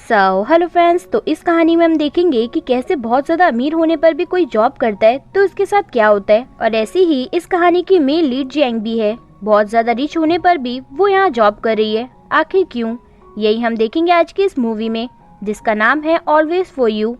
Hello friends. तो इस कहानी में हम देखेंगे कि कैसे बहुत ज्यादा अमीर होने पर भी कोई जॉब करता है तो उसके साथ क्या होता है। और ऐसे ही इस कहानी की मेन लीड जैंग भी है। बहुत ज्यादा रिच होने पर भी वो यहाँ जॉब कर रही है। आखिर क्यों, यही हम देखेंगे आज की इस मूवी में, जिसका नाम है ऑलवेज फॉर यू।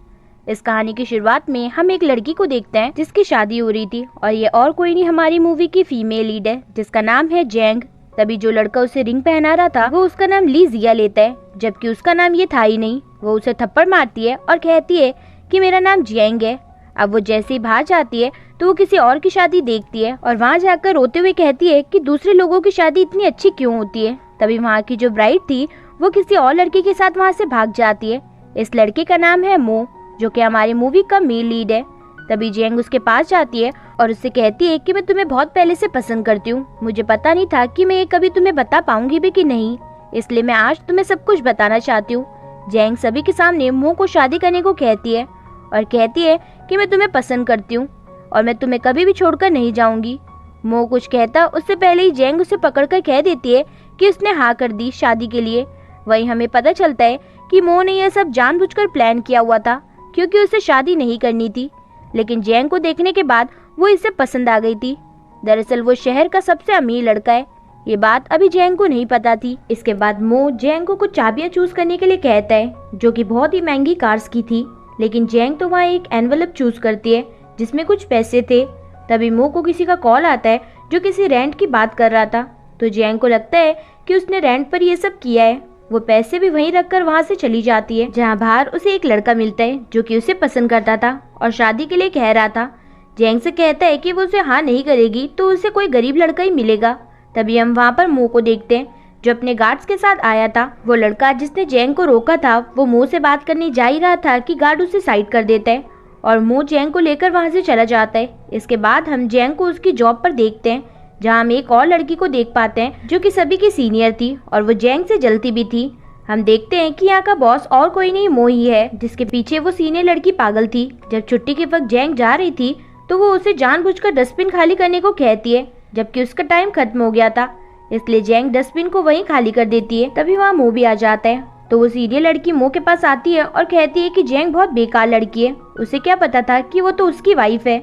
इस कहानी की शुरुआत में हम एक लड़की को देखते हैं जिसकी शादी हो रही थी, और ये और कोई नहीं हमारी मूवी की फीमेल लीड है जिसका नाम है जैंग। तभी जो लड़का उसे रिंग पहना रहा था वो उसका नाम ली जिया लेता है, जबकि उसका नाम ये था ही नहीं। वो उसे थप्पड़ मारती है और कहती है कि मेरा नाम जैंग है। अब वो जैसे ही बाहर जाती है तो वो किसी और की शादी देखती है और वहाँ जाकर रोते हुए कहती है कि दूसरे लोगों की शादी इतनी अच्छी क्यों होती है। तभी वहाँ की जो ब्राइड थी वो किसी और लड़के के साथ वहाँ से भाग जाती है। इस लड़के का नाम है मो, जो कि हमारी मूवी का मेन लीड है। तभी जैंग उसके पास जाती है और उससे कहती है कि मैं तुम्हें बहुत पहले से पसंद करती हूँ। मुझे पता नहीं था कि मैं ये कभी तुम्हें बता पाऊंगी भी कि नहीं, इसलिए मैं आज तुम्हें सब कुछ बताना चाहती हूँ। जैंग सभी के सामने मो को शादी करने को कहती है और कहती है कि मैं तुम्हें पसंद करती हूँ और मैं तुम्हें कभी भी छोड़कर नहीं जाऊंगी। मो कुछ कहता उससे पहले ही जैंग उसे पकड़कर कह देती है कि उसने हाँ कर दी शादी के लिए। वहीं हमें पता चलता है कि मो ने यह सब जानबूझकर प्लान किया हुआ था, क्योंकि उसे शादी नहीं करनी थी। लेकिन जैंग को देखने के बाद वो इसे पसंद आ गई थी। दरअसल वो शहर का सबसे अमीर लड़का है। ये बात अभी जैंग को नहीं पता थी। इसके बाद मो जैंग को कुछ चाबियां चूज करने के लिए कहता है, जो कि बहुत ही महंगी कार्स की थी। लेकिन जैंग तो वहाँ एक एनवलप चूज करती है जिसमें कुछ पैसे थे। तभी मो को किसी का कॉल आता है जो किसी रेंट की बात कर रहा था। तो जैंग को लगता है कि उसने रेंट पर ये सब किया है। वो पैसे भी वहीं रखकर वहाँ से चली जाती है, जहाँ बाहर उसे एक लड़का मिलता है जो कि उसे पसंद करता था और शादी के लिए कह रहा था। जैंग से कहता है कि वो उसे हाँ नहीं करेगी तो उसे कोई गरीब लड़का ही मिलेगा। तभी हम वहाँ पर मो को देखते हैं जो अपने गार्ड्स के साथ आया था। वो लड़का जिसने जैंग को रोका था वो मो से बात करने जा ही रहा था कि गार्ड उसे साइड कर देता है और मो जैंग को लेकर वहाँ से चला जाता है। इसके बाद हम जैंग को उसकी जॉब पर देखते हैं, जहाँ हम एक और लड़की को देख पाते हैं जो कि सभी की सीनियर थी और वो जैंग से जलती भी थी। हम देखते हैं कि यहाँ का बॉस और कोई नहीं मो ही है, जिसके पीछे वो सीनियर लड़की पागल थी। जब छुट्टी के वक्त जैंग जा रही थी तो वो उसे जानबूझकर डस्टबिन खाली करने को कहती है, जबकि उसका टाइम खत्म हो गया था। इसलिए जैंग डस्टबिन को वहीं खाली कर देती है। तभी वहाँ मो भी आ जाता है। तो वो सीनियर लड़की मो के पास आती है और कहती है कि जैंग बहुत बेकार लड़की है, उसे क्या पता था कि वो तो उसकी वाइफ है।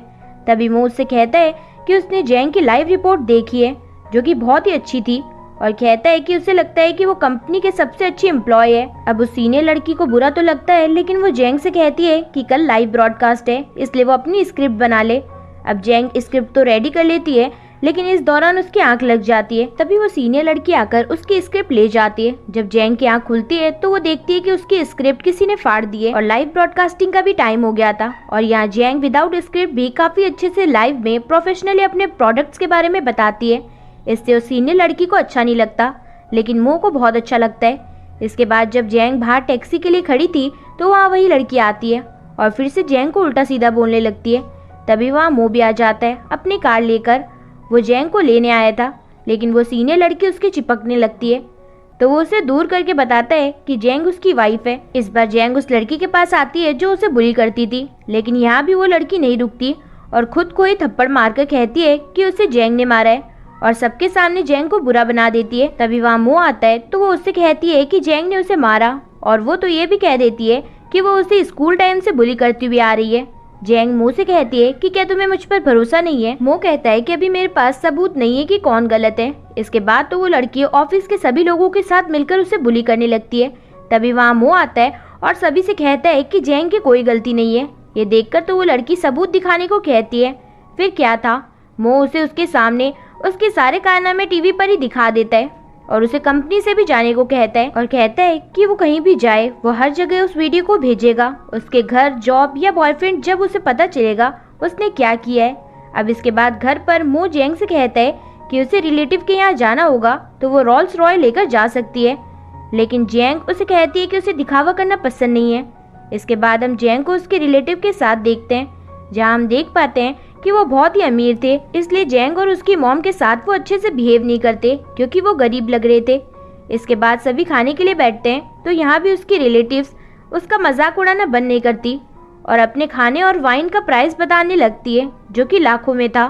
तभी मो उससे कहता है कि उसने जैंग की लाइव रिपोर्ट देखी है जो कि बहुत ही अच्छी थी, और कहता है कि उसे लगता है कि वो कंपनी के सबसे अच्छी एम्प्लॉय है। अब उस सीनियर लड़की को बुरा तो लगता है, लेकिन वो जैंग से कहती है कि कल लाइव ब्रॉडकास्ट है, इसलिए वो अपनी स्क्रिप्ट बना ले। अब जैंग स्क्रिप्ट तो रेडी कर लेती है, लेकिन इस दौरान उसकी आंख लग जाती है। तभी वो सीनियर लड़की आकर उसकी स्क्रिप्ट ले जाती है। जब जैंग की आंख खुलती है तो वो देखती है कि उसकी स्क्रिप्ट किसी ने फाड़ दी है और लाइव ब्रॉडकास्टिंग का भी टाइम हो गया था। और यहाँ जैंग विदाउट स्क्रिप्ट भी काफी अच्छे से लाइव में प्रोफेशनली अपने प्रोडक्ट्स के बारे में बताती है। इससे उस सीनियर लड़की को अच्छा नहीं लगता, लेकिन मो को बहुत अच्छा लगता है। इसके बाद जब जैंग बाहर टैक्सी के लिए खड़ी थी तो वहाँ वही लड़की आती है और फिर से जैंग को उल्टा सीधा बोलने लगती है। तभी वहाँ मो भी आ जाता है अपनी कार लेकर। वो जैंग को लेने आया था, लेकिन वो सीनियर लड़की उसके चिपकने लगती है। तो वो उसे दूर करके बताता है कि जैंग उसकी वाइफ है। इस बार जैंग उस लड़की के पास आती है जो उसे बुली करती थी, लेकिन यहाँ भी वो लड़की नहीं रुकती और खुद को ही थप्पड़ मारकर कहती है कि उसे जैंग ने मारा है और सबके सामने जैंग को बुरा बना देती है। तभी वहाँ मो आता है तो वो उससे कहती है कि जैंग ने उसे मारा, और वो तो ये भी कह देती है कि वो उसे स्कूल टाइम से बुली करती हुई आ रही है। जैंग मो से कहती है कि क्या तुम्हें मुझ पर भरोसा नहीं है। मो कहता है कि अभी मेरे पास सबूत नहीं है कि कौन गलत है। इसके बाद तो वो लड़की ऑफिस के सभी लोगों के साथ मिलकर उसे बुली करने लगती है। तभी वहाँ मो आता है और सभी से कहता है कि जैंग की कोई गलती नहीं है। ये देखकर तो वो लड़की सबूत दिखाने को कहती है। फिर क्या था, मो उसे उसके सामने उसके सारे कारनामे टीवी पर ही दिखा देता है और उसे कंपनी से भी जाने को कहता है और कहता है कि वो कहीं भी जाए वो हर जगह उस वीडियो को भेजेगा, उसके घर, जॉब या बॉयफ्रेंड, जब उसे पता चलेगा उसने क्या किया है। अब इसके बाद घर पर मो जैंग से कहता है कि उसे रिलेटिव के यहाँ जाना होगा तो वो रोल्स रॉय लेकर जा सकती है, लेकिन जैंग उसे कहती है कि उसे दिखावा करना पसंद नहीं है। इसके बाद हम जैंग को उसके रिलेटिव के साथ देखते हैं, जहाँ हम देख पाते हैं कि वो बहुत ही अमीर थे, इसलिए जैंग और उसकी मॉम के साथ वो अच्छे से बिहेव नहीं करते क्योंकि वो गरीब लग रहे थे। इसके बाद सभी खाने के लिए बैठते हैं तो यहाँ भी उसकी रिलेटिव्स उसका मजाक उड़ाना बंद नहीं करती और अपने खाने और वाइन का प्राइस बताने लगती है जो कि लाखों में था।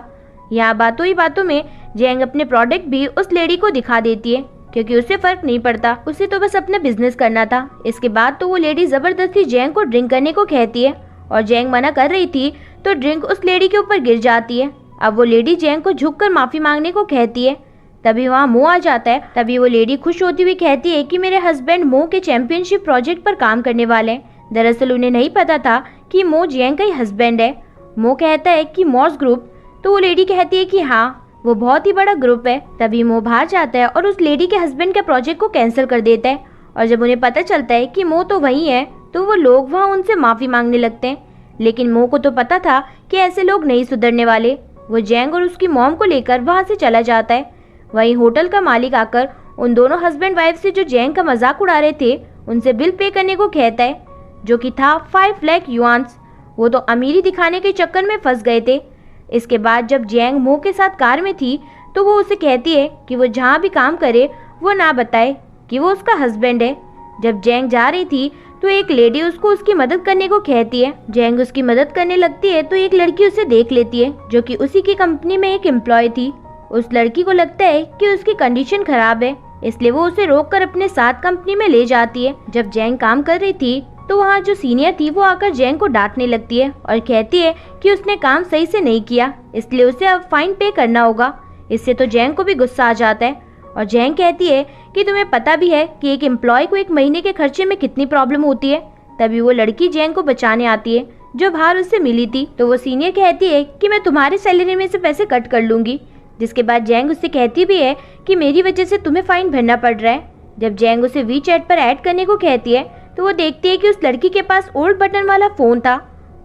यहाँ बातों ही बातों में जैंग अपने प्रोडक्ट भी उस लेडी को दिखा देती है क्योंकि उसे फर्क नहीं पड़ता, उसे तो बस अपना बिजनेस करना था। इसके बाद तो वो लेडी जबरदस्ती जैंग को ड्रिंक करने को कहती है और जैंग मना कर रही थी तो ड्रिंक उस लेडी के ऊपर गिर जाती है। अब वो लेडी जैंग को झुककर माफी मांगने को कहती है। तभी वहाँ मो आ जाता है। तभी वो लेडी खुश होती हुई कहती है कि मेरे हस्बैंड मो के चैंपियनशिप प्रोजेक्ट पर काम करने वाले हैं। दरअसल उन्हें नहीं पता था कि मो जैंग का ही हस्बैंड है। मो कहता है कि मॉस ग्रुप, तो वो लेडी कहती है कि हाँ, वो बहुत ही बड़ा ग्रुप है। तभी मो बाहर जाता है और उस लेडी के हस्बैंड के प्रोजेक्ट को कैंसिल कर देता है। और जब उन्हें पता चलता है कि मो तो वही है, तो वो लोग वहाँ उनसे माफी मांगने लगते हैं। लेकिन मो को तो पता था कि ऐसे लोग नहीं सुधरने वाले। वो जैंग और उसकी मॉम को लेकर वहाँ से चला जाता है। वहीं होटल का मालिक आकर उन दोनों हस्बैंड वाइफ से जो जैंग का मजाक उड़ा रहे थे उनसे बिल पे करने को कहता है, जो कि था 5 लाख युआन्स। वो तो अमीरी दिखाने के चक्कर में फंस गए थे। इसके बाद जब जैंग मो के साथ कार में थी तो वो उसे कहती है कि वो जहाँ भी काम करे वो ना बताए कि वो उसका हस्बैंड है। जब जैंग जा रही थी तो एक लेडी उसको उसकी मदद करने को कहती है। जैंग उसकी मदद करने लगती है तो एक लड़की उसे देख लेती है, जो कि उसी की कंपनी में एक एम्प्लॉय थी। उस लड़की को लगता है कि उसकी कंडीशन खराब है, इसलिए वो उसे रोककर अपने साथ कंपनी में ले जाती है। जब जैंग काम कर रही थी तो वहाँ जो सीनियर थी वो आकर जैंग को डांटने लगती है और कहती है कि उसने काम सही से नहीं किया, इसलिए उसे अब फाइन पे करना होगा। इससे तो जैंग को भी गुस्सा आ जाता है और जैंग कहती है कि तुम्हें पता भी है कि एक एम्प्लॉय को एक महीने के खर्चे में कितनी प्रॉब्लम होती है। तभी वो लड़की जैंग को बचाने आती है जो बाहर उससे मिली थी। तो वो सीनियर कहती है कि मैं तुम्हारी सैलरी में से पैसे कट कर लूंगी। जिसके बाद जैंग उससे कहती भी है कि मेरी वजह से तुम्हें फाइन भरना पड़ रहा है। जब जैंग उसे वी चैट पर ऐड करने को कहती है तो वो देखती है कि उस लड़की के पास ओल्ड बटन वाला फोन था।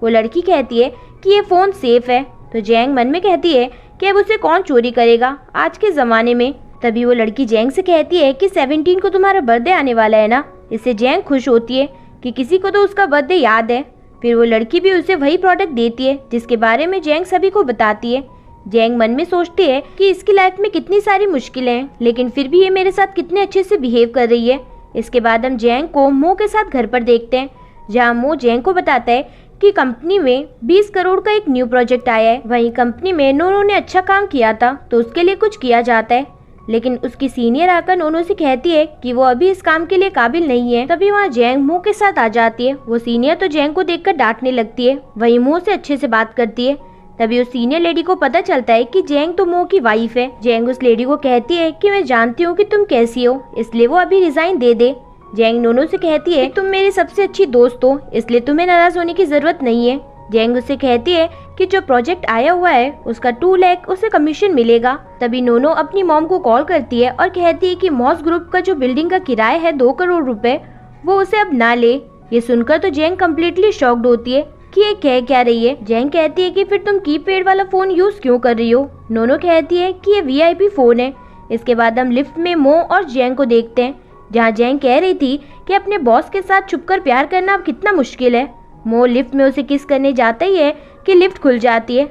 वो लड़की कहती है कि ये फोन सेफ है। तो जैंग मन में कहती है कि अब उसे कौन चोरी करेगा आज के जमाने में। तभी वो लड़की जैंग से कहती है कि 17 को तुम्हारा बर्थडे आने वाला है ना। इससे जैंग खुश होती है कि किसी को तो उसका बर्थडे याद है। फिर वो लड़की भी उसे वही प्रोडक्ट देती है जिसके बारे में जैंग सभी को बताती है। जैंग मन में सोचती है कि इसकी लाइफ में कितनी सारी मुश्किलें हैं, लेकिन फिर भी ये मेरे साथ कितने अच्छे से बिहेव कर रही है। इसके बाद हम जैंग को मो के साथ घर पर देखते हैं, जहाँ मो जैंग को बताता है कि कंपनी में 20 करोड़ का एक न्यू प्रोजेक्ट आया है। वहीं कंपनी में नोनो ने अच्छा काम किया था तो उसके लिए कुछ किया जाता है, लेकिन उसकी सीनियर आकर नोनो से कहती है कि वो अभी इस काम के लिए काबिल नहीं है। तभी वहाँ जैंग मो के साथ आ जाती है। वो सीनियर तो जैंग को देखकर डांटने लगती है, वहीं मो से अच्छे से बात करती है। तभी उस सीनियर लेडी को पता चलता है कि जैंग तो मो की वाइफ है। जैंग उस लेडी को कहती है कि मैं जानती हूँ कि तुम कैसी हो, इसलिए वो अभी रिजाइन दे दे। जैंग नोनो से कहती है तुम मेरी सबसे अच्छी दोस्त हो, इसलिए तुम्हें नाराज होने की जरूरत नहीं है। जैंग उससे कहती है कि जो प्रोजेक्ट आया हुआ है उसका 2 लाख उसे कमीशन मिलेगा। तभी नोनो अपनी मॉम को कॉल करती है और कहती है कि मॉस ग्रुप का जो बिल्डिंग का किराया है 2 करोड़ रुपए, वो उसे अब ना ले। ये सुनकर तो जैंग कम्प्लीटली शॉक्ड होती है कि ये कह क्या रही है। जैंग कहती है कि फिर तुम कीपैड वाला फोन यूज क्यों कर रही हो। नोनो कहती है कि ये VIP फोन है। इसके बाद हम लिफ्ट में मो और जैंग को देखते हैं, जहाँ जैंग कह रही थी कि अपने बॉस के साथ छुपकर प्यार करना अब कितना मुश्किल है। मो लिफ्ट में उसे किस करने जाता ही है कि लिफ्ट खुल जाती है।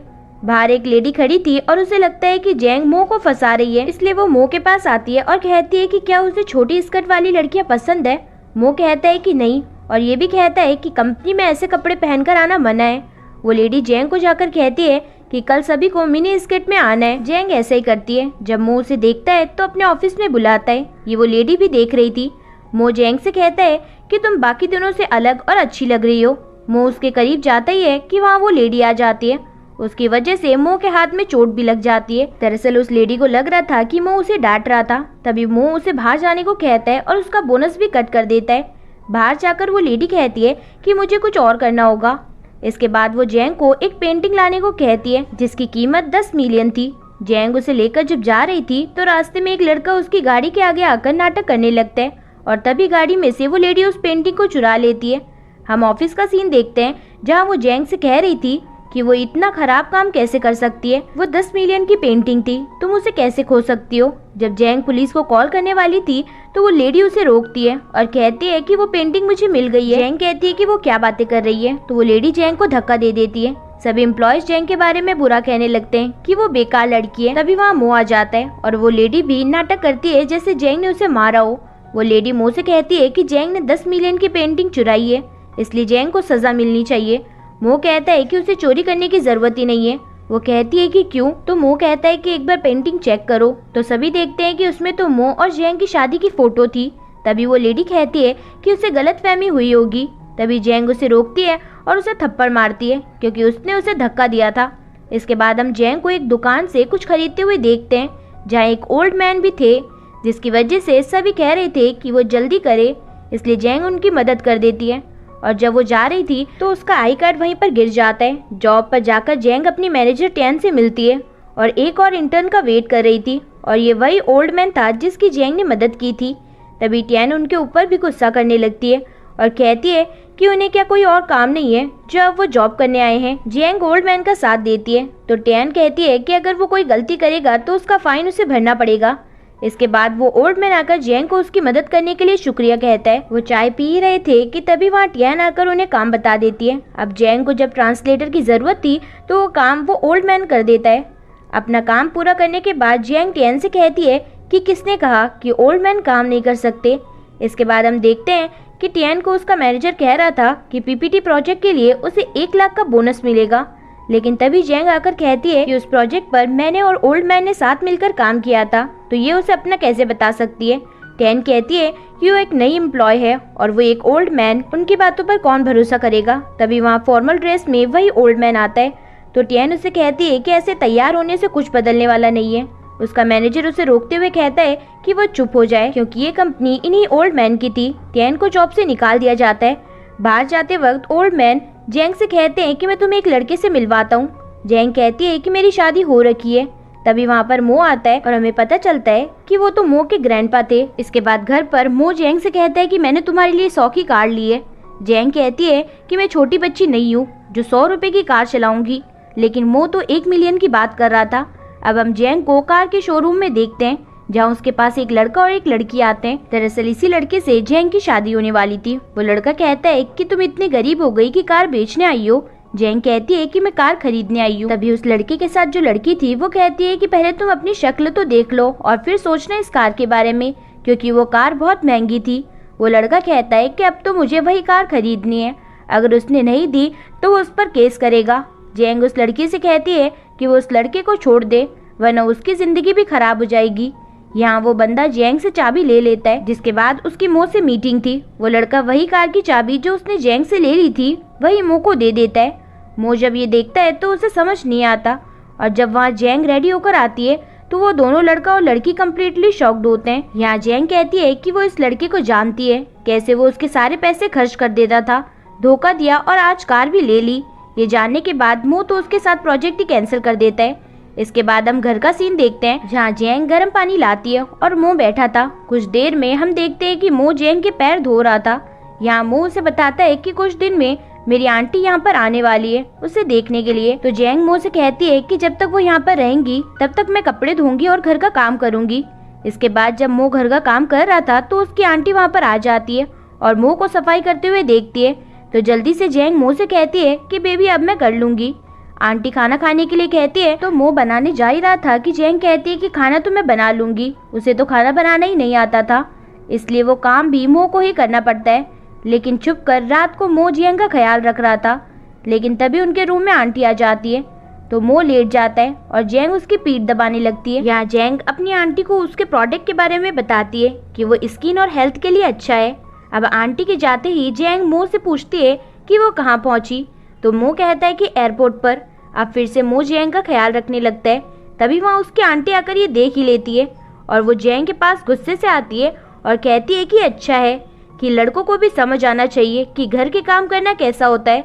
बाहर एक लेडी खड़ी थी और उसे लगता है कि जैंग मो को फंसा रही है, इसलिए वो मो के पास आती है और कहती है कि क्या उसे छोटी स्कर्ट वाली लड़कियां पसंद है। मो कहता है कि नहीं, और ये भी कहता है कि कंपनी में ऐसे कपड़े पहनकर आना मना है। वो लेडी जैंग को जाकर कहती है कि कल सभी को मिनी स्कर्ट में आना है। जैंग ऐसे ही करती है। जब मो उसे देखता है तो अपने ऑफिस में बुलाता है। ये वो लेडी भी देख रही थी। मो जैंग से कहता है कि तुम बाकी दिनों से अलग और अच्छी लग रही हो। मो उसके करीब जाता ही है कि वहाँ वो लेडी आ जाती है। उसकी वजह से मो के हाथ में चोट भी लग जाती है। दरअसल उस लेडी को लग रहा था कि मो उसे डांट रहा था। तभी मो उसे बाहर जाने को कहता है और उसका बोनस भी कट कर देता है। बाहर जाकर वो लेडी कहती है कि मुझे कुछ और करना होगा। इसके बाद वो जैंग को एक पेंटिंग लाने को कहती है जिसकी कीमत 10 मिलियन थी। जैंग उसे लेकर जब जा रही थी तो रास्ते में एक लड़का उसकी गाड़ी के आगे आकर नाटक करने लगता है और तभी गाड़ी में से वो लेडी उस पेंटिंग को चुरा लेती है। हम ऑफिस का सीन देखते हैं, जहाँ वो जैंग से कह रही थी कि वो इतना खराब काम कैसे कर सकती है। वो 10 मिलियन की पेंटिंग थी, तुम उसे कैसे खो सकती हो। जब जैंग पुलिस को कॉल करने वाली थी तो वो लेडी उसे रोकती है और कहती है कि वो पेंटिंग मुझे मिल गई है। जैंग कहती है कि वो क्या बातें कर रही है, तो वो लेडी जैंग को धक्का दे देती है। सभी एम्प्लॉयज जैंग के बारे में बुरा कहने लगते हैं कि वो बेकार लड़की है। तभी वहाँ मो आ जाता है और वो लेडी भी नाटक करती है जैसे जैंग ने उसे मारा हो। वो लेडी मो से कहती है कि जैंग ने 10 मिलियन की पेंटिंग चुराई है, इसलिए जैंग को सजा मिलनी चाहिए। मो कहता है कि उसे चोरी करने की जरूरत ही नहीं है, वो कहती है कि क्यों? तो मो कहता है कि एक बार पेंटिंग चेक करो। तो सभी देखते हैं कि उसमें तो मो और जैंग की शादी की फोटो थी। तभी वो लेडी कहती है कि उसे गलतफहमी हुई होगी। तभी जैंग उसे रोकती है और उसे थप्पड़ मारती है क्योंकि उसने उसे धक्का दिया था। इसके बाद हम जैंग को एक दुकान से कुछ खरीदते हुए देखते हैं जहाँ एक ओल्ड मैन भी थे, जिसकी वजह से सभी कह रहे थे कि वो जल्दी करे, इसलिए जैंग उनकी मदद कर देती है। और जब वो जा रही थी तो उसका आई कार्ड वहीं पर गिर जाता है। जॉब पर जाकर जैंग अपनी मैनेजर टैन से मिलती है और एक और इंटर्न का वेट कर रही थी और ये वही ओल्ड मैन था जिसकी जैंग ने मदद की थी। तभी टैन उनके ऊपर भी गुस्सा करने लगती है और कहती है कि उन्हें क्या कोई और काम नहीं है जो अब वो जॉब करने आए हैं। जैंग ओल्ड मैन का साथ देती है तो टैन कहती है कि अगर वो कोई गलती करेगा तो उसका फाइन उसे भरना पड़ेगा। इसके बाद वो ओल्ड मैन आकर जैंग को उसकी मदद करने के लिए शुक्रिया कहता है। वो चाय पी रहे थे कि तभी वहाँ टैन आकर उन्हें काम बता देती है। अब जैंग को जब ट्रांसलेटर की जरूरत थी तो वो काम वो ओल्ड मैन कर देता है। अपना काम पूरा करने के बाद जैंग टैन से कहती है कि किसने कहा कि ओल्ड मैन काम नहीं कर सकते। इसके बाद हम देखते हैं कि टैन को उसका मैनेजर कह रहा था कि पीपीटी प्रोजेक्ट के लिए उसे 1 लाख का बोनस मिलेगा, लेकिन तभी जैंग आकर कहती है कि उस प्रोजेक्ट पर मैंने और ओल्ड मैन ने साथ मिलकर काम किया था, तो ये उसे अपना कैसे बता सकती है। टैन कहती है कि वो एक नई एम्प्लॉय है और वो एक ओल्ड मैन, उनकी बातों पर कौन भरोसा करेगा। तभी वहाँ फॉर्मल ड्रेस में वही ओल्ड मैन आता है तो टैन उसे कहती है कि ऐसे तैयार होने से कुछ बदलने वाला नहीं है। उसका मैनेजर उसे रोकते हुए कहता है कि वो चुप हो जाए क्योंकि ये कंपनी इन्हीं ओल्ड मैन की थी। टैन को जॉब से निकाल दिया जाता है। बाहर जाते वक्त ओल्ड मैन जैंग से कहते हैं कि मैं तुम्हें एक लड़के से मिलवाता हूँ। जैंग कहती है कि मेरी शादी हो रखी है। तभी वहाँ पर मो आता है और हमें पता चलता है कि वो तो मो के ग्रैंडपा थे। इसके बाद घर पर मो जैंग से कहता है कि मैंने तुम्हारे लिए 100 की कार ली है। जैंग कहती है कि मैं छोटी बच्ची नहीं हूँ जो 100 रुपए की कार चलाऊंगी, लेकिन मो तो 1 मिलियन की बात कर रहा था। अब हम जैंग को कार के शोरूम में देखते हैं जहाँ उसके पास एक लड़का और एक लड़की आते हैं। दरअसल इसी लड़के से जैंग की शादी होने वाली थी। वो लड़का कहता है कि तुम इतनी गरीब हो गई कि कार बेचने आई हो। जैंग कहती है कि मैं कार खरीदने आई हूँ। तभी उस लड़के के साथ जो लड़की थी वो कहती है कि पहले तुम अपनी शक्ल तो देख लो और फिर सोचना इस कार के बारे में, क्योंकि वो कार बहुत महंगी थी। वो लड़का कहता है कि अब तो मुझे वही कार खरीदनी है, अगर उसने नहीं दी तो वो उस पर केस करेगा। जैंग उस लड़की से कहती है कि वो उस लड़के को छोड़ दे वरना उसकी जिंदगी भी खराब हो जाएगी। यहाँ वो बंदा जैंग से चाबी ले लेता है, जिसके बाद उसकी मो से मीटिंग थी। वो लड़का वही कार की चाबी जो उसने जैंग से ले ली थी वही मो को दे देता है। मो जब ये देखता है तो उसे समझ नहीं आता और जब वहाँ जैंग रेडी होकर आती है तो वो दोनों लड़का और लड़की कम्प्लीटली शॉक्ड होते हैं। यहाँ जैंग कहती है कि वो इस लड़के को जानती है, कैसे वो उसके सारे पैसे खर्च कर देता था, धोखा दिया और आज कार भी ले ली। ये जानने के बाद मो तो उसके साथ प्रोजेक्ट ही कैंसिल कर देता है। इसके बाद हम घर का सीन देखते हैं जहाँ जैंग गर्म पानी लाती है और मो बैठा था। कुछ देर में हम देखते हैं कि मो जैंग के पैर धो रहा था। यहाँ मो उसे बताता है कि कुछ दिन में मेरी आंटी यहाँ पर आने वाली है उसे देखने के लिए। तो जैंग मो से कहती है कि जब तक वो यहाँ पर रहेंगी तब तक मैं कपड़े धोऊंगी और घर का काम करूंगी। इसके बाद जब मो घर का काम कर रहा था तो उसकी आंटी वहाँ पर आ जाती है और मो को सफाई करते हुए देखती है। तो जल्दी से जैंग मो से कहती है कि बेबी अब मैं कर लूंगी। आंटी खाना खाने के लिए कहती है तो मो बनाने जा ही रहा था कि जैंग कहती है कि खाना तो मैं बना लूंगी। उसे तो खाना बनाना ही नहीं आता था, इसलिए वो काम भी मो को ही करना पड़ता है। लेकिन छुप कर रात को मो जैंग का ख्याल रख रहा था। लेकिन तभी उनके रूम में आंटी आ जाती है तो मो लेट जाता है और जैंग उसकी पीठ दबाने लगती है। यहाँ जैंग अपनी आंटी को उसके प्रोडक्ट के बारे में बताती है कि वो स्किन और हेल्थ के लिए अच्छा है। अब आंटी के जाते ही जैंग मो से पूछती है कि वो कहाँ पहुंची, तो मो कहता है कि एयरपोर्ट पर। अब फिर से मो जैंग का ख्याल रखने लगता है। तभी वहाँ उसकी आंटी आकर ये देख ही लेती है और वो जैंग के पास गुस्से से आती है और कहती है कि अच्छा है कि लड़कों को भी समझ आना चाहिए कि घर के काम करना कैसा होता है।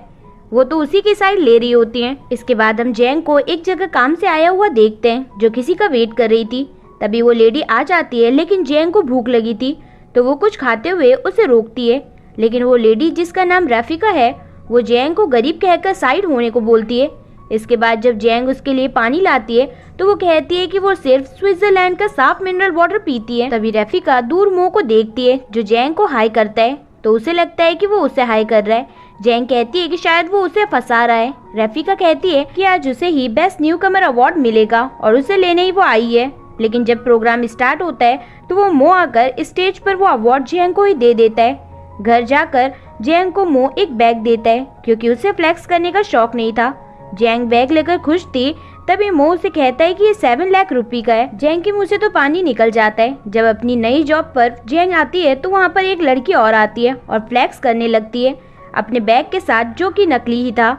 वो तो उसी की साइड ले रही होती हैं। इसके बाद हम जैंग को एक जगह काम से आया हुआ देखते हैं जो किसी का वेट कर रही थी। तभी वो लेडी आ जाती है, लेकिन जैंग को भूख लगी थी तो वो कुछ खाते हुए उसे रोकती है। लेकिन वो लेडी जिसका नाम रफीका है वो जैंग को गरीब कहकर साइड होने को बोलती है। इसके बाद जब जैंग उसके लिए पानी लाती है तो वो कहती है कि वो सिर्फ स्विट्जरलैंड का साफ मिनरल वाटर पीती है। तभी रफीका दूर मो को देखती है जो जैंग को हाई करता है तो उसे लगता है कि वो उसे हाई कर रहा है। जैंग कहती है कि शायद वो उसे फंसा रहा है। रफीका कहती है कि आज उसे ही बेस्ट न्यू कमर अवार्ड मिलेगा और उसे लेने ही वो आई है। लेकिन जब प्रोग्राम स्टार्ट होता है तो वो मो आकर स्टेज पर वो अवार्ड जैंग को ही दे देता है। घर जाकर जैंग को मो एक बैग देता है क्योंकि उसे फ्लेक्स करने का शौक नहीं था। जैंग बैग लेकर खुश थी तभी मो उसे कहता है कि ये 7 लाख रुपए का है। जेंग के मुंह से तो पानी निकल जाता है। जब अपनी नई जॉब पर जेंग आती है तो वहाँ पर एक लड़की और आती है और फ्लैक्स करने लगती है अपने बैग के साथ, जो कि नकली ही था,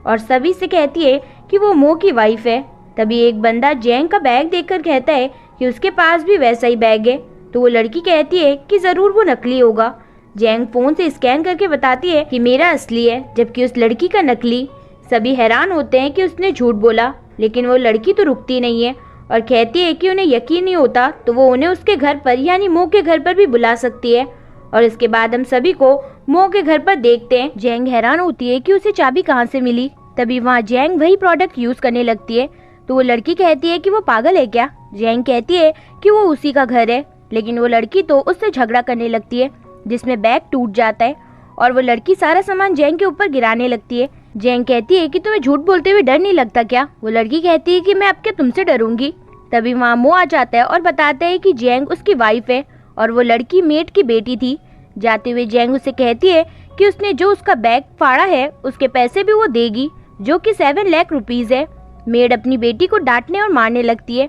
और सभी से कहती है कि वो मो की वाइफ है। तभी एक बंदा जेंग का बैग देखकर कहता है कि उसके पास भी वैसा ही बैग है। तो वो लड़की कहती है कि जरूर वो नकली होगा। जेंग फोन से स्कैन करके बताती है कि मेरा असली है, जबकि उस लड़की का नकली। सभी हैरान होते हैं कि उसने झूठ बोला, लेकिन वो लड़की तो रुकती नहीं है और कहती है कि उन्हें यकीन नहीं होता तो वो उन्हें उसके घर पर यानी मो के घर पर भी बुला सकती है। और इसके बाद हम सभी को मो के घर पर देखते हैं। जेंग हैरान होती है कि उसे चाबी कहाँ से मिली। तभी वहाँ जेंग वही प्रोडक्ट यूज करने लगती है। तो वो लड़की कहती है कि वो पागल है क्या। जेंग कहती है कि वो उसी का घर है, लेकिन वो लड़की तो उससे झगड़ा करने लगती है, जिसमें बैग टूट जाता है और वो लड़की सारा सामान जेंग के ऊपर गिराने लगती है। जेंग कहती है कि तुम्हें झूठ बोलते हुए डर नहीं लगता क्या। वो लड़की कहती है कि मैं अब क्या तुमसे डरूंगी। तभी वहाँ मो आ जाता है और बताता है कि जेंग उसकी वाइफ है और वो लड़की मेड की बेटी थी। जाते हुए जेंग उसे कहती है कि उसने जो उसका बैग फाड़ा है उसके पैसे भी वो देगी, जो कि 7 लाख रुपीज है। मेड अपनी बेटी को डांटने और मारने लगती है।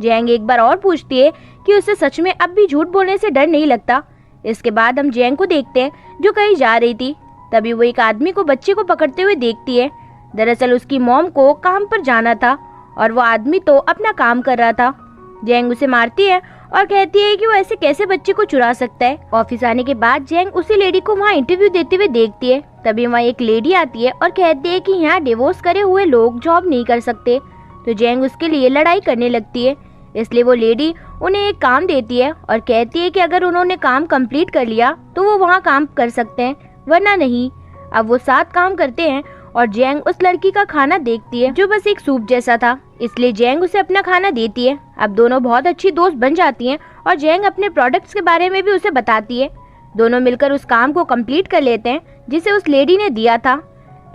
जेंग एक बार और पूछती है कि उसे सच में अब भी झूठ बोलने से डर नहीं लगता। इसके बाद हम जेंग को देखते हैं जो कहीं जा रही थी। तभी वो एक आदमी को बच्चे को पकड़ते हुए देखती है। दरअसल उसकी मॉम को काम पर जाना था और वो आदमी तो अपना काम कर रहा था। जेंग उसे मारती है और कहती है कि वो ऐसे कैसे बच्चे को चुरा सकता है। ऑफिस आने के बाद जेंग उसी लेडी को वहाँ इंटरव्यू देते हुए देखती है। तभी वहाँ एक लेडी आती है और कहती है कि यहाँ डिवोर्स करे हुए लोग जॉब नहीं कर सकते। तो जेंग उसके लिए लड़ाई करने लगती है। इसलिए वो लेडी उन्हें एक काम देती है और कहती है कि अगर उन्होंने काम कंप्लीट कर लिया तो वो वहाँ काम कर सकते हैं, वरना नहीं। अब वो साथ काम करते हैं और जेंग उस लड़की का खाना देखती है जो बस एक सूप जैसा था, इसलिए जेंग उसे अपना खाना देती है। अब दोनों बहुत अच्छी दोस्त बन जाती हैं और जेंग अपने प्रोडक्ट्स के बारे में भी उसे बताती है। दोनों मिलकर उस काम को कंप्लीट कर लेते हैं जिसे उस लेडी ने दिया था,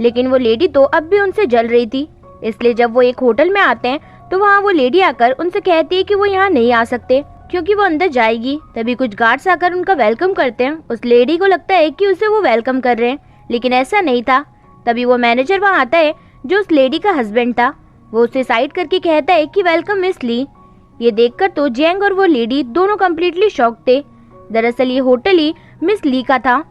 लेकिन वो लेडी तो अब भी उनसे जल रही थी। इसलिए जब वो एक होटल में आते हैं तो वहाँ वो लेडी आकर उनसे कहती है कि वो यहाँ नहीं आ सकते क्योंकि वो अंदर जाएगी। तभी कुछ गार्ड्स आकर उनका वेलकम करते हैं। उस लेडी को लगता है कि उसे वो वेलकम कर रहे हैं, लेकिन ऐसा नहीं था। तभी वो मैनेजर वहाँ आता है जो उस लेडी का हस्बैंड था। वो उसे साइड करके कहता है कि वेलकम मिस ली। ये देखकर तो जेंग और वो लेडी दोनों कम्प्लीटली शॉक थे। दरअसल ये होटल ही मिस ली का था।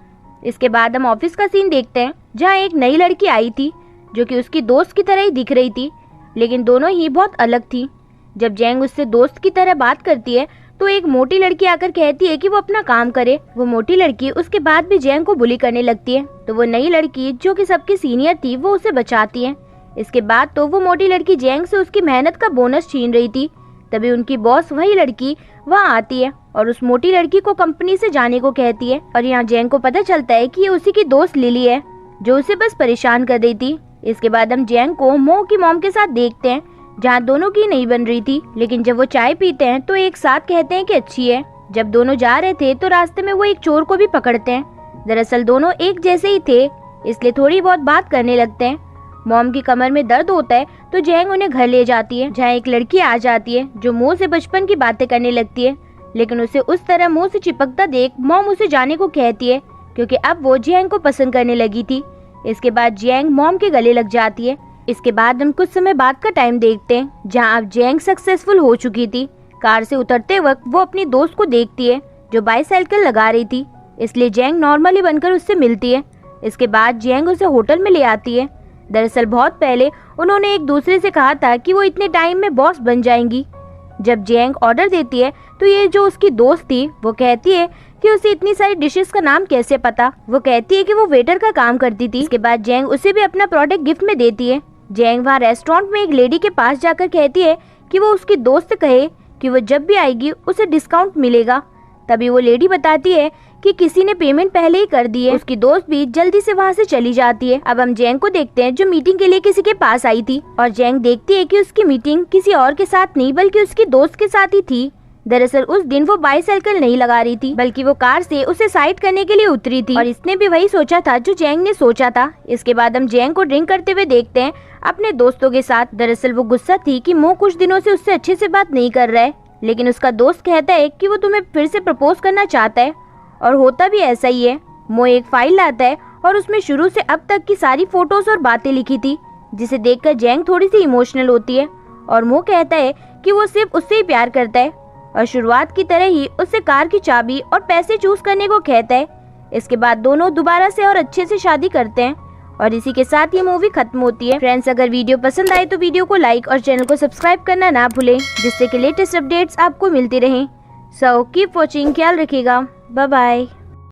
इसके बाद हम ऑफिस का सीन देखते हैं जहाँ एक नई लड़की आई थी जो कि उसकी दोस्त की तरह ही दिख रही थी, लेकिन दोनों ही बहुत अलग थी। जब जेंग उससे दोस्त की तरह बात करती है तो एक मोटी लड़की आकर कहती है कि वो अपना काम करे। वो मोटी लड़की उसके बाद भी जेंग को बुली करने लगती है, तो वो नई लड़की जो कि सबकी सीनियर थी वो उसे बचाती है। इसके बाद तो वो मोटी लड़की जेंग से उसकी मेहनत का बोनस छीन रही थी। तभी उनकी बॉस वही लड़की वहाँ आती है और उस मोटी लड़की को कंपनी से जाने को कहती है। और यहाँ जेंग को पता चलता है कि ये उसी की दोस्त लिली है जो उसे बस परेशान कर रही थी। इसके बाद हम जेंग को मो की मॉम के साथ देखते हैं जहाँ दोनों की नहीं बन रही थी, लेकिन जब वो चाय पीते हैं तो एक साथ कहते हैं कि अच्छी है। जब दोनों जा रहे थे तो रास्ते में वो एक चोर को भी पकड़ते हैं। दरअसल दोनों एक जैसे ही थे, इसलिए थोड़ी बहुत बात करने लगते हैं। मॉम की कमर में दर्द होता है तो जेंग उन्हें घर ले जाती है, जहाँ एक लड़की आ जाती है जो मो से बचपन की बातें करने लगती है, लेकिन उसे उस तरह मो से चिपकता देख मॉम उसे जाने को कहती है क्योंकि अब वो जेंग को पसंद करने लगी थी। इसके बाद जेंग मॉम के गले लग जाती है। इसके बाद हम कुछ समय बाद का टाइम देखते हैं जहाँ अब जेंग सक्सेसफुल हो चुकी थी। कार से उतरते वक्त वो अपनी दोस्त को देखती है जो बाईसाइकिल लगा रही थी, इसलिए जेंग नॉर्मली बनकर उससे मिलती है। इसके बाद जेंग उसे होटल में ले आती है। दरअसल बहुत पहले उन्होंने एक दूसरे से कहा था कि वो इतने टाइम में बॉस बन जाएंगी। जब जेंग ऑर्डर देती है तो ये जो उसकी दोस्त थी वो कहती है कि उसे इतनी सारी डिशेस का नाम कैसे पता। वो कहती है कि वो वेटर का काम करती थी। इसके बाद जेंग उसे भी अपना प्रोडक्ट गिफ्ट में देती है। जेंग वहाँ रेस्टोरेंट में एक लेडी के पास जाकर कहती है कि वो उसकी दोस्त से कहे कि वो जब भी आएगी उसे डिस्काउंट मिलेगा। तभी वो लेडी बताती है कि किसी ने पेमेंट पहले ही कर दी है। उसकी दोस्त भी जल्दी से वहाँ से चली जाती है। अब हम जेंग को देखते हैं जो मीटिंग के लिए किसी के पास आई थी और जेंग देखती है कि उसकी मीटिंग किसी और के साथ नहीं बल्कि उसकी दोस्त के साथ ही थी। दरअसल उस दिन वो बाईसाइकिल नहीं लगा रही थी बल्कि वो कार से उसे साइड करने के लिए उतरी थी और इसने भी वही सोचा था जो जेंग ने सोचा था। इसके बाद हम जेंग को ड्रिंक करते हुए देखते हैं अपने दोस्तों के साथ। दरअसल वो गुस्सा थी कि मो कुछ दिनों से उससे अच्छे से बात नहीं कर रहा है, लेकिन उसका दोस्त कहता है कि वो तुम्हें फिर से प्रपोज करना चाहता है और होता भी ऐसा ही है। मो एक फाइल लाता है और उसमें शुरू से अब तक की सारी फोटोज और बातें लिखी थी, जिसे देखकर जेंग थोड़ी सी इमोशनल होती है और मो कहता है कि वो सिर्फ उससे ही प्यार करता है और शुरुआत की तरह ही उससे कार की चाबी और पैसे चूज करने को कहता है। इसके बाद दोनों दोबारा से और अच्छे से शादी करते हैं और इसी के साथ ये मूवी खत्म होती है। फ्रेंड्स, अगर वीडियो पसंद आए तो वीडियो को लाइक और चैनल को सब्सक्राइब करना ना भूलें, जिससे कि लेटेस्ट अपडेट्स आपको मिलती रहें। सो कीप वॉचिंग, ख्याल रखिएगा, बाय बाय।